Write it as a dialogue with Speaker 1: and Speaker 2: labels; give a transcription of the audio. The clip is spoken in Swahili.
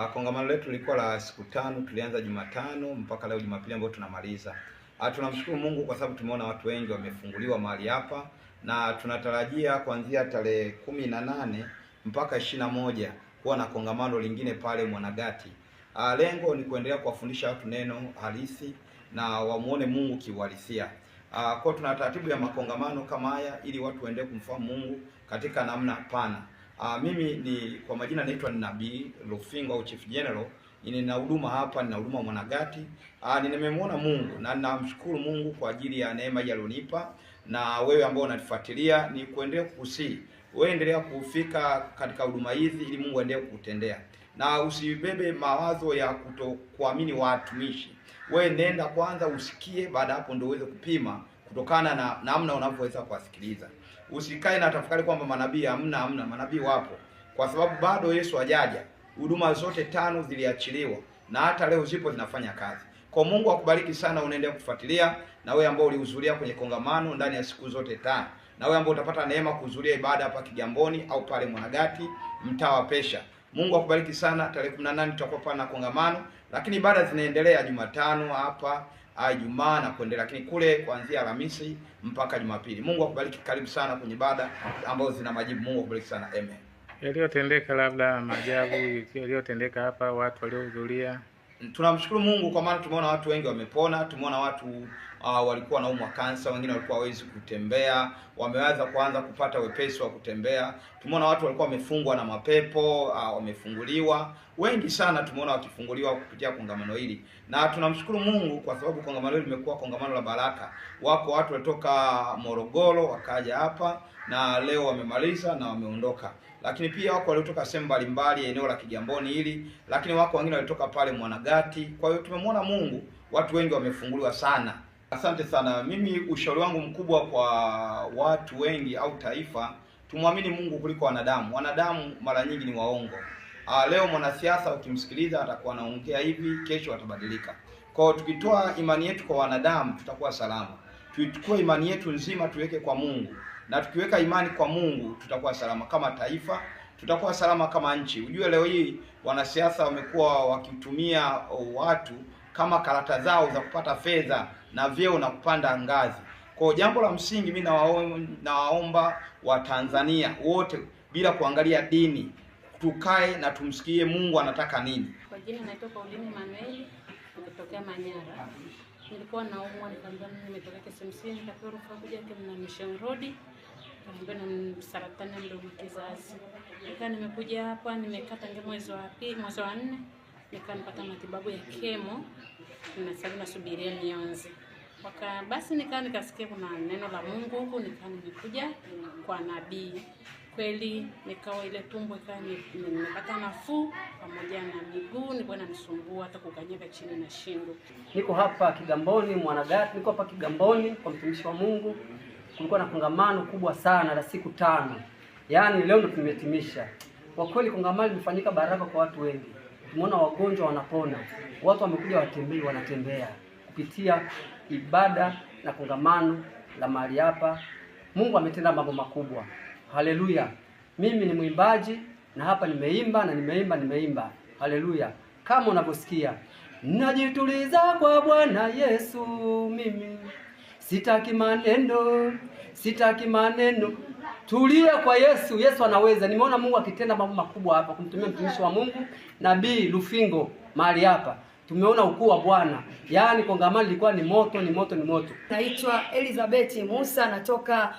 Speaker 1: Kongamano letu lilikuwa la siku 5, tulianza Jumatano mpaka leo Jumapili ambayo tunamaliza. Tunamshukuru Mungu kwa sababu tumeona watu wengi wamefunguliwa mahali hapa, na tunatarajia kuanzia tarehe 18 mpaka 21 kuwa na kongamano lingine pale Mwanagati. Lengo ni kuendelea kuwafundisha watu neno halisi na wamuone Mungu kiuhalisia. Kwa tuna taratibu ya makongamano kama haya ili watu waendelee kumfahamu Mungu katika namna pana. Mimi ni kwa majina naitwa Nabii Lufingo au Chief General. Nina huduma hapa, nina huduma Mwanagati. Nimemwona Mungu na namshukuru Mungu kwa ajili ya neema hii aliyonipa, na wewe ambao unatufuatilia ni kuendelea kukusii. Wewe endelea kufika katika huduma hizi ili Mungu aendelee kukutendea. Na usibebe mawazo ya kutokuamini watumishi. Wewe nenda kwanza usikie, baada hapo ndio uweze kupima kutokana na namna unavyoweza kuwasikiliza. Usikae na tafakari kwamba manabii hamna. Manabii wapo, kwa sababu bado Yesu hajaja. Huduma zote 5 ziliachiliwa na hata leo zipo zinafanya kazi. Kwa Mungu akubariki sana, unaendelea kufuatilia, na wewe ambao ulihudhuria kwenye kongamano ndani ya siku zote 5, na wewe ambao utapata neema kuhudhuria ibada hapa Kigamboni au pale Mwanagati mtaa wa Pesha. Mungu akubariki sana. Tarehe 18 tutakuwa pale na kongamano, lakini ibada zinaendelea Jumatano hapa, Ijumaa na kuendelea, lakini kule kuanzia Alhamisi mpaka Jumapili. Mungu akubariki, karibu sana kwenye ibada ambazo zina majibu. Mungu akubariki sana. Amen.
Speaker 2: Yaliyotendeka, labda maajabu yaliyotendeka hapa, watu waliohudhuria.
Speaker 1: Tunamshukuru Mungu kwa maana tumeona watu wengi wamepona. Tumeona watu walikuwa wanaumwa kansa, wengine walikuwa hawezi kutembea, wameweza kuanza kupata wepesi wa kutembea. Tumeona watu walikuwa wamefungwa na mapepo, wamefunguliwa. Wengi sana tumeona wakifunguliwa kupitia kongamano hili. Na tunamshukuru Mungu kwa sababu kongamano hili limekuwa kongamano la baraka. Wako watu walitoka Morogoro wakaja hapa na leo wamemaliza na wameondoka. Lakini pia wako waliotoka sehemu mbalimbali eneo la Kigamboni hili, lakini wako wengine walitoka pale Mwanagati. Kwa hiyo tumemwona Mungu, watu wengi wamefunguliwa sana. Asante sana. Mimi ushauri wangu mkubwa kwa watu wengi au taifa, tumwamini Mungu kuliko wanadamu. Wanadamu mara nyingi ni waongo. Leo mwanasiasa ukimsikiliza atakuwa anaongea hivi, kesho atabadilika. Kwa hiyo tukitoa imani yetu kwa wanadamu tutakuwa salama. Tuichukue imani yetu nzima tuweke kwa Mungu. Na tukiweka imani kwa Mungu tutakuwa salama kama taifa, tutakuwa salama kama nchi. Ujue leo hii wanasiasa wamekuwa wakitumia watu kama karata zao za kupata fedha na vyeo na kupanda ngazi. Kwa jambo la msingi mimi nawaomba Watanzania wote bila kuangalia dini, tukae na tumsikie Mungu anataka nini.
Speaker 3: Kwa jina naitwa Pauline Manuel, kutoka Manyara. Nilikuwa naumwa, nikaambiwa nimetoka KCMC, nikapewa rufaa kuja na Mission Road. Nikaambiwa na saratani ya mdomo kizazi. Nimekuja hapa, nimekaa tangu mwezi wa 4, nikanipata matibabu ya kemo. Na sasa nasubiria nionze. Basi nikasikia kuna neno la Mungu huko, nimekuja kwa nabii. Kweli nikawa ile tumbo nimepata nafuu, pamoja na miguu nilikuwa inanisumbua hata kukanyaga chini na shingo.
Speaker 4: Niko hapa Kigamboni Mwanagati, niko hapa Kigamboni kwa mtumishi wa Mungu. Kulikuwa na kongamano kubwa sana la siku 5. Yaani leo ndo tumehitimisha. Kwa kweli kongamano limefanyika baraka kwa watu wengi. Tumeona wagonjwa wanapona. Watu wamekuja wanatembea kupitia ibada na kongamano la mahali hapa. Mungu ametenda mambo makubwa. Haleluya. Mimi ni mwimbaji na hapa nimeimba. Haleluya. Kama unavyosikia, najituliza kwa Bwana Yesu mimi. Sitaki maneno. Tulia kwa Yesu. Yesu anaweza. Nimeona Mungu akitenda mambo makubwa hapa kumtumia mtumishi wa Mungu Nabii Lufingo mahali hapa. Tumeona ukuu wa Bwana. Yaani kongamano lilikuwa ni moto. Naitwa Elizabeth Musa, natoka